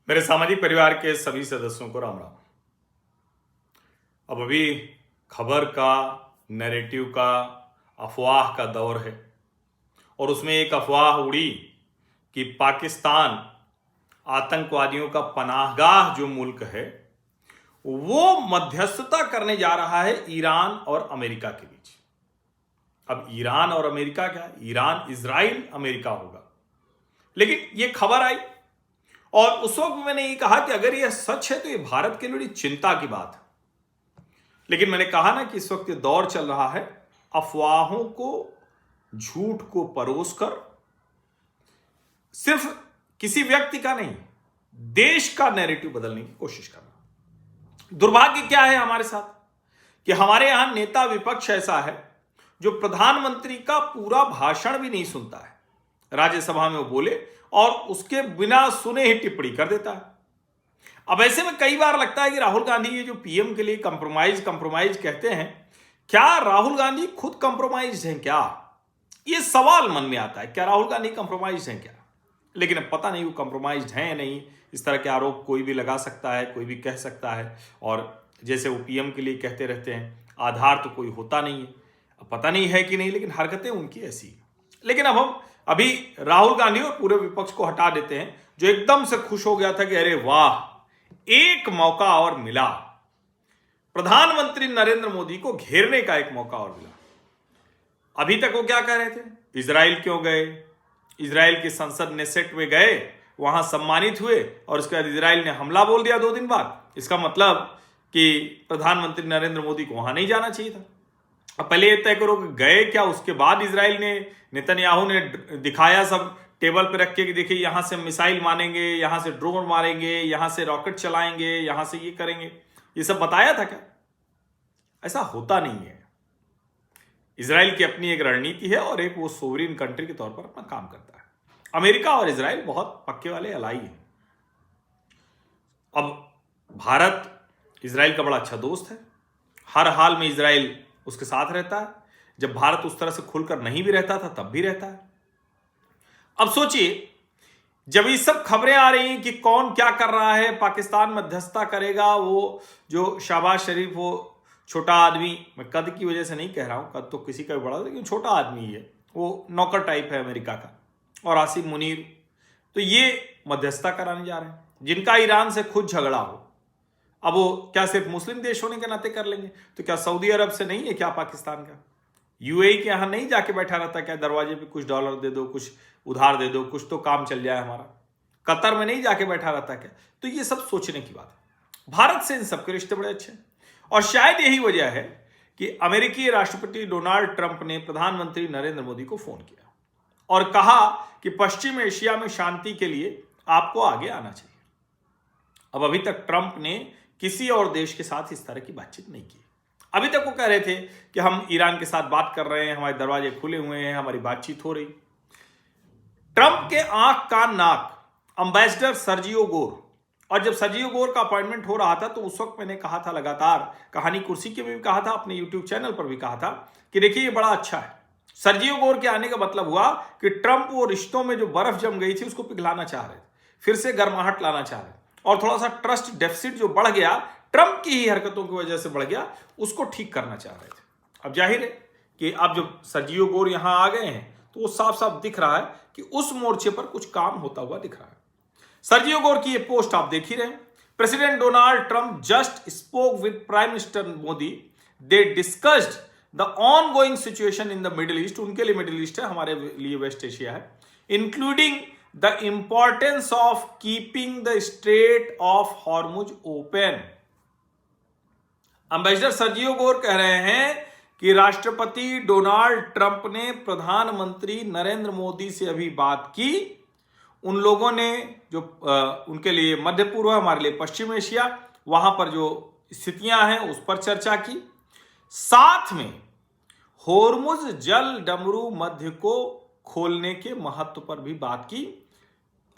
मेरे सामाजिक परिवार के सभी सदस्यों को राम राम। अब अभी खबर का, नैरेटिव का, अफवाह का दौर है और उसमें एक अफवाह उड़ी कि पाकिस्तान आतंकवादियों का पनाहगाह जो मुल्क है वो मध्यस्थता करने जा रहा है ईरान और अमेरिका के बीच। अब ईरान और अमेरिका क्या, ईरान इजराइल अमेरिका होगा। लेकिन ये खबर आई और उस वक्त मैंने ये कहा कि अगर यह सच है तो ये भारत के लिए बड़ी चिंता की बात है। लेकिन मैंने कहा ना कि इस वक्त ये दौर चल रहा है अफवाहों को, झूठ को परोसकर सिर्फ किसी व्यक्ति का नहीं, देश का नैरेटिव बदलने की कोशिश करना। दुर्भाग्य क्या है हमारे साथ कि हमारे यहां नेता विपक्ष ऐसा है जो प्रधानमंत्री का पूरा भाषण भी नहीं सुनता है। राज्यसभा में वो बोले और उसके बिना सुने ही टिप्पणी कर देता है। अब ऐसे में कई बार लगता है कि राहुल गांधी ये जो पीएम के लिए कंप्रोमाइज कहते हैं, क्या राहुल गांधी खुद कंप्रोमाइज हैं क्या? ये सवाल मन में आता है, क्या राहुल गांधी कंप्रोमाइज हैं क्या? लेकिन अब पता नहीं वो कंप्रोमाइज हैं या नहीं। इस तरह के आरोप कोई भी लगा सकता है, कोई भी कह सकता है। और जैसे वो पीएम के लिए कहते रहते हैं, आधार तो कोई होता नहीं है। अब पता नहीं है कि नहीं, लेकिन हरकतें उनकी ऐसी हैं। लेकिन अब हम अभी राहुल गांधी और पूरे विपक्ष को हटा देते हैं जो एकदम से खुश हो गया था कि अरे वाह, एक मौका और मिला, प्रधानमंत्री नरेंद्र मोदी को घेरने का एक मौका और मिला। अभी तक वो क्या कह रहे थे, इजराइल क्यों गए, इजराइल की संसद नेसेट में गए, वहां सम्मानित हुए और उसके बाद इजराइल ने हमला बोल दिया 2 दिन बाद। इसका मतलब कि प्रधानमंत्री नरेंद्र मोदी को वहां नहीं जाना चाहिए था। अब पहले ये तय करो कि गए क्या, उसके बाद इजराइल ने, नेतन्याहू ने दिखाया सब टेबल पे रख के कि देखिए यहां से मिसाइल मारेंगे, यहां से ड्रोन मारेंगे, यहां से रॉकेट चलाएंगे, यहां से ये करेंगे, ये सब बताया था क्या? ऐसा होता नहीं है। इजराइल की अपनी एक रणनीति है और एक वो सोवरिन कंट्री के तौर पर अपना काम करता है। अमेरिका और इजराइल बहुत पक्के वाले अलाई हैं। अब भारत इजराइल का बड़ा अच्छा दोस्त है, हर हाल में इजराइल उसके साथ रहता है। जब भारत उस तरह से खुलकर नहीं भी रहता था तब भी रहता है। अब सोचिए, जब ये सब खबरें आ रही हैं कि कौन क्या कर रहा है, पाकिस्तान मध्यस्थता करेगा, वो जो शहबाज शरीफ, वो छोटा आदमी, मैं कद की वजह से नहीं कह रहा हूं, कद तो किसी का भी बड़ा, लेकिन छोटा आदमी ही है, वो नौकर टाइप है अमेरिका का, और आसिम मुनीर, तो ये मध्यस्थता कराने जा रहे हैं जिनका ईरान से खुद झगड़ा हो। अब वो क्या सिर्फ मुस्लिम देश होने के नाते कर लेंगे? तो क्या सऊदी अरब से नहीं है क्या पाकिस्तान का? यूएई के यहां नहीं जाके बैठा रहता क्या, दरवाजे पे कुछ डॉलर दे दो, कुछ उधार दे दो, कुछ तो काम चल जाए हमारा? कतर में नहीं जाके बैठा रहता क्या? तो ये सब सोचने की बात है। भारत से इन सबके रिश्ते बड़े अच्छे हैं और शायद यही वजह है कि अमेरिकी राष्ट्रपति डोनाल्ड ट्रंप ने प्रधानमंत्री नरेंद्र मोदी को फोन किया और कहा कि पश्चिम एशिया में शांति के लिए आपको आगे आना चाहिए। अब अभी तक ट्रंप ने किसी और देश के साथ इस तरह की बातचीत नहीं की। अभी तक वो कह रहे थे कि हम ईरान के साथ बात कर रहे हैं, हमारे दरवाजे खुले हुए हैं, हमारी बातचीत हो रही। ट्रंप के आंख कान नाक एम्बेसडर सर्जियो गोर, और जब सर्जियो गोर का अपॉइंटमेंट हो रहा था तो उस वक्त मैंने कहा था, लगातार कहानी कुर्सी के में भी कहा था, अपने यूट्यूब चैनल पर भी कहा था कि देखिए ये बड़ा अच्छा है। सर्जियो गोर के आने का मतलब हुआ कि ट्रंप वो रिश्तों में जो बर्फ जम गई थी उसको पिघलाना चाह रहे थे, फिर से गर्माहट लाना चाह रहे थे, और थोड़ा सा ट्रस्ट डेफिसिट जो बढ़ गया, ट्रंप की ही हरकतों की वजह से बढ़ गया, उसको ठीक करना चाह रहे थे। अब जाहिर है कि अब जब सर्जियो गोर यहां आ गए हैं तो वो साफ साफ दिख रहा है कि उस मोर्चे पर कुछ काम होता हुआ दिख रहा है। सर्जियो गोर की ये पोस्ट आप देख ही रहे हैं। President Donald Trump just spoke with prime minister Modi, they discussed the ongoing situation in the middle east. उनके लिए मिडिल ईस्ट है, हमारे लिए वेस्ट एशिया है। Including the importance of keeping the Strait of Hormuz open। Ambassador Sergio Gor कह रहे हैं कि राष्ट्रपति डोनाल्ड ट्रंप ने प्रधानमंत्री नरेंद्र मोदी से अभी बात की। उन लोगों ने जो उनके लिए मध्य पूर्व, हमारे लिए पश्चिम एशिया, वहां पर जो स्थितियां हैं उस पर चर्चा की। साथ में होर्मुज जल डमरू मध्य को खोलने के महत्व पर भी बात की।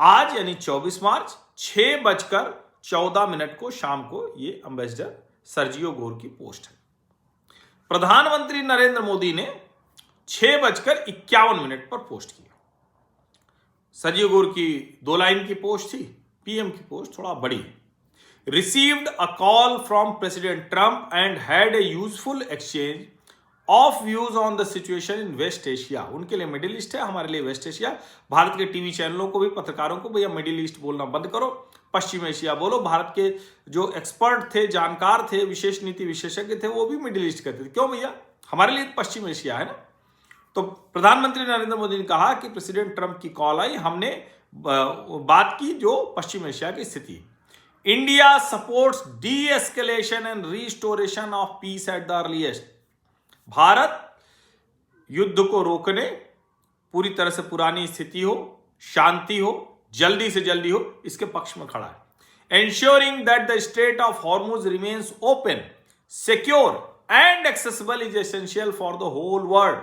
आज यानी 24 मार्च 6:14 को शाम को ये एम्बेसडर सर्जियो गोर की पोस्ट है। प्रधानमंत्री नरेंद्र मोदी ने 6:51 पर पोस्ट की। सर्जियो गोर की 2 लाइन की पोस्ट थी, पीएम की पोस्ट थोड़ा बड़ी है। Received a call from President Trump and had a useful exchange of views on the situation in West Asia. उनके लिए मिडिल ईस्ट है, हमारे लिए वेस्ट एशिया। भारत के टीवी चैनलों को भी, पत्रकारों को, भैया मिडिल ईस्ट बोलना बंद करो, पश्चिम एशिया बोलो। भारत के जो एक्सपर्ट थे, जानकार थे, विशेष नीति विशेषज्ञ थे, वो भी मिडिल ईस्ट कहते थे। क्यों भैया, हमारे लिए पश्चिम एशिया है ना। तो प्रधानमंत्री नरेंद्र मोदी ने कहा कि प्रेसिडेंट ट्रंप की कॉल आई, हमने बात की जो पश्चिम एशिया की स्थिति। India supports D escalation and restoration of peace at the earliest. Bharat युद्ध को रोकने, पूरी तरह से पुरानी स्थिति हो, शांति हो, जल्दी से जल्दी हो, इसके पक्ष में खड़ा है। Ensuring that the Strait of Hormuz remains open, secure and accessible is essential for the whole world.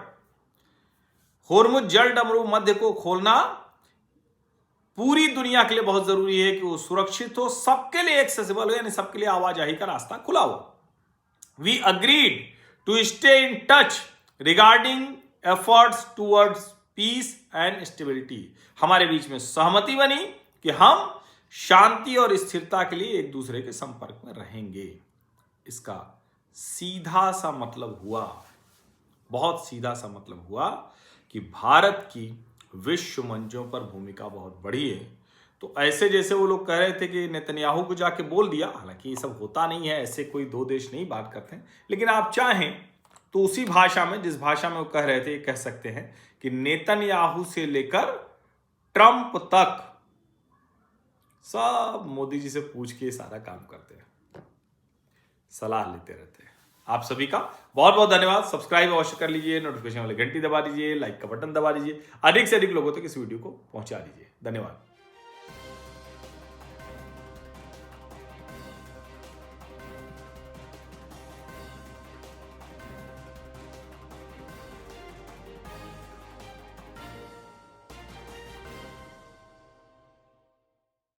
Hormuz जल डमरू मध्य को खोलना पूरी दुनिया के लिए बहुत जरूरी है कि वो सुरक्षित हो, सबके लिए एक्सेसिबल हो, यानी सबके लिए आवाजाही का रास्ता खुला हो। We agreed to stay in touch regarding efforts towards peace and stability. हमारे बीच में सहमति बनी कि हम शांति और स्थिरता के लिए एक दूसरे के संपर्क में रहेंगे। इसका सीधा सा मतलब हुआ, बहुत सीधा सा मतलब हुआ कि भारत की विश्व मंचों पर भूमिका बहुत बड़ी है। तो ऐसे जैसे वो लोग कह रहे थे कि नेतन्याहू को जाके बोल दिया, हालांकि ये सब होता नहीं है, ऐसे कोई दो देश नहीं बात करते हैं, लेकिन आप चाहें तो उसी भाषा में, जिस भाषा में वो कह रहे थे, कह सकते हैं कि नेतन्याहू से लेकर ट्रंप तक सब मोदी जी से पूछ के सारा काम करते हैं, सलाह लेते रहते हैं। आप सभी का बहुत बहुत धन्यवाद। सब्सक्राइब अवश्य कर लीजिए, नोटिफिकेशन वाली घंटी दबा दीजिए, लाइक का बटन दबा दीजिए, अधिक से अधिक लोगों तक इस वीडियो को पहुंचा दीजिए। धन्यवाद।